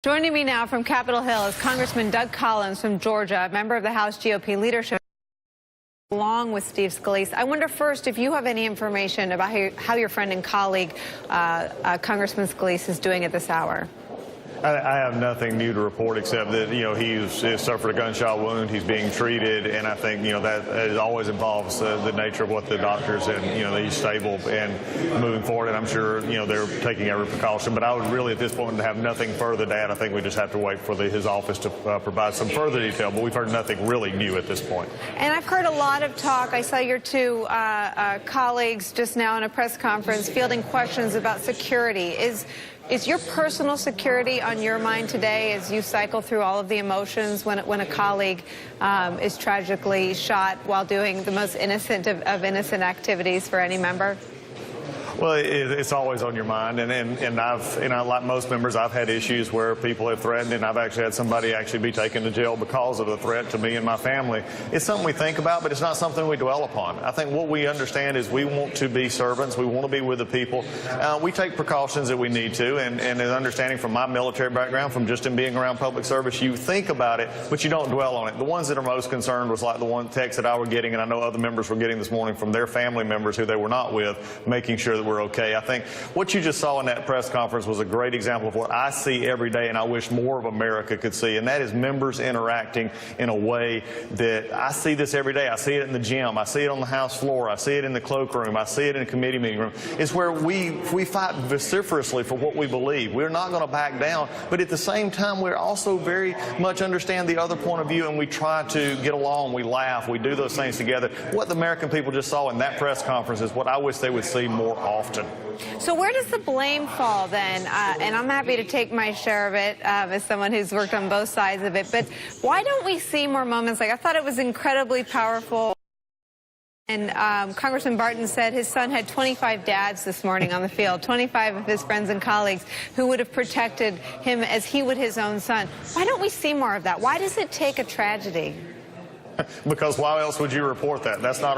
Joining me now from Capitol Hill is Congressman Doug Collins from Georgia, a member of the House GOP leadership, along with Steve Scalise. I wonder first if you have any information about how your friend and colleague, Congressman Scalise, is doing at this hour. I have nothing new to report except that, he suffered a gunshot wound. He's being treated, and I think, that always involves the nature of what the doctors and, he's stable and moving forward. And I'm sure, they're taking every precaution. But I would really, at this point, have nothing further to add. I think we just have to wait for his office to provide some further detail. But we've heard nothing really new at this point. And I've heard a lot of talk. I saw your two colleagues just now in a press conference fielding questions about security. Is your personal security on your mind today as you cycle through all of the emotions when a colleague is tragically shot while doing the most innocent of innocent activities for any member? Well, it's always on your mind, and I've, like most members, I've had issues where people have threatened, and I've actually had somebody actually be taken to jail because of the threat to me and my family. It's something we think about, but it's not something we dwell upon. I think what we understand is we want to be servants. We want to be with the people. We take precautions that we need to, and as understanding from my military background, from just in being around public service, you think about it, but you don't dwell on it. The ones that are most concerned was like the one text that I was getting, and I know other members were getting this morning from their family members who they were not with, making sure that we're okay. I think what you just saw in that press conference was a great example of what I see every day, and I wish more of America could see, and that is members interacting in a way that I see this every day. I see it in the gym. I see it on the House floor. I see it in the cloakroom. I see it in the committee meeting room. It's where we fight vociferously for what we believe. We're not going to back down, but at the same time, we're also very much understand the other point of view, and we try to get along. We laugh. We do those things together. What the American people just saw in that press conference is what I wish they would see more often. So where does the blame fall then? And I'm happy to take my share of it as someone who's worked on both sides of it. But why don't we see more moments like I thought it was incredibly powerful. And Congressman Barton said his son had 25 dads this morning on the field, 25 of his friends and colleagues who would have protected him as he would his own son. Why don't we see more of that? Why does it take a tragedy? Because why else would you report that? That's not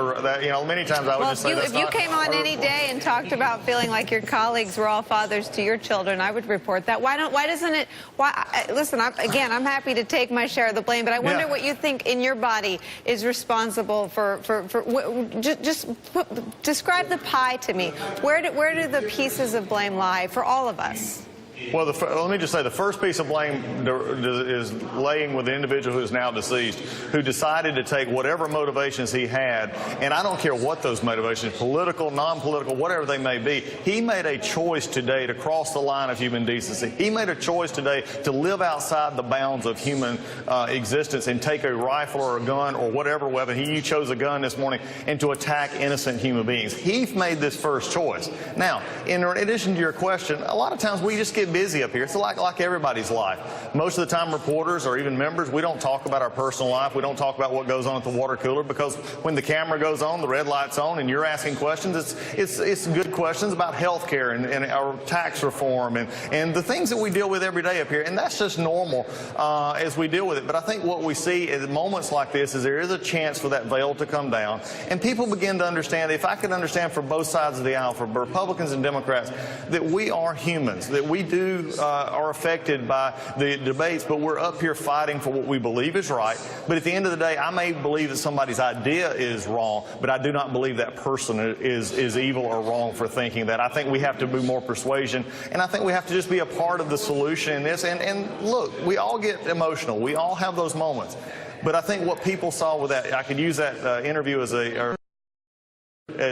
many times I would just say that's not. If you came on any day and talked about feeling like your colleagues were all fathers to your children, I would report that. Listen, I'm happy to take my share of the blame, but I wonder what you think in your body is responsible describe the pie to me. Where do the pieces of blame lie for all of us? Well, let me just say the first piece of blame is laying with the individual who is now deceased, who decided to take whatever motivations he had, and I don't care what those motivations, political, non-political, whatever they may be, he made a choice today to cross the line of human decency. He made a choice today to live outside the bounds of human existence and take a rifle or a gun or whatever weapon. He chose a gun this morning and to attack innocent human beings. He made this first choice. Now, in addition to your question, a lot of times we just get busy up here. It's like everybody's life. Most of the time, reporters or even members, we don't talk about our personal life. We don't talk about what goes on at the water cooler, because when the camera goes on, the red light's on, and you're asking questions, it's good questions about health care and our tax reform and the things that we deal with every day up here. And that's just normal as we deal with it. But I think what we see at moments like this is there is a chance for that veil to come down, and people begin to understand, if I could understand from both sides of the aisle, for Republicans and Democrats, that we are humans, that we are affected by the debates, but we're up here fighting for what we believe is right. But at the end of the day, I may believe that somebody's idea is wrong, but I do not believe that person is evil or wrong for thinking that. I think we have to do more persuasion, and I think we have to just be a part of the solution in this. And look, we all get emotional. We all have those moments. But I think what people saw with that, I could use that interview as a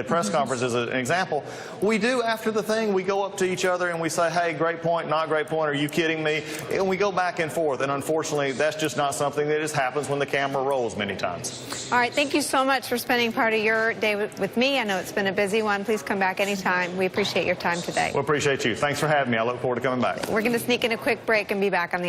press conference as an example. We do, after the thing, we go up to each other and we say, hey, great point, not great point, are you kidding me? And we go back and forth, and unfortunately that's just not something that just happens when the camera rolls many times. All right, thank you so much for spending part of your day with me. I know it's been a busy one. Please come back anytime. We appreciate your time today. We appreciate you. Thanks for having me. I look forward to coming back. We're going to sneak in a quick break and be back on the other